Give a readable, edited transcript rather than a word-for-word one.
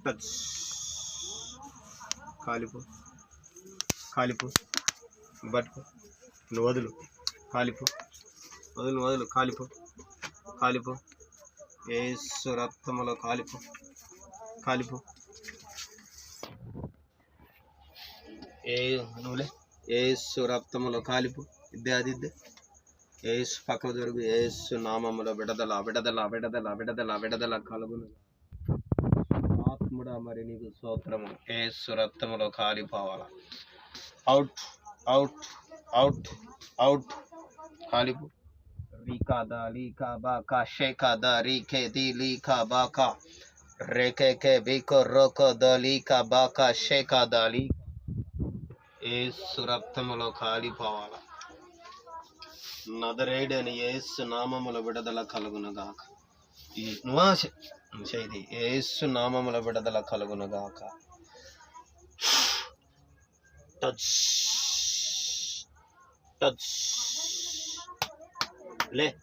Touch. కాలిపో, కాలిపో, పట్టుకో, నువ్వు వదులు, కాలిపో, వదులు వదులు, కాలిపో, కాలిపో, యేసు రక్తములో కాలిపో, కాలిపో. నువ్వులే, యేసు రక్తములో కాలిపో. ఇద్దే అది ఇద్దే. యేసు పక్కకు దొరుకు. యేసు నామములో విడదల విడదల విడదల విడదల విడదల కలుగును. ఆత్ముడా మరి నీకు స్తోత్రము. యేసు రక్తములో కాలిపోవాల. Out out out out. కాలిపో. రీకాదా లీకా బాకా షేకాదా రీకేది లీకా బాకా రేకేకే బీకో రోకో ద లీకా బాకా షేకాదా లీ. యేసు రక్తములో కాలిపోవాల. నజరేయుడైన యేసు నామములో విడుదల కలుగునుగాక. ఇది యేసు నామములో విడుదల కలుగునుగాక. Touch touch. లే.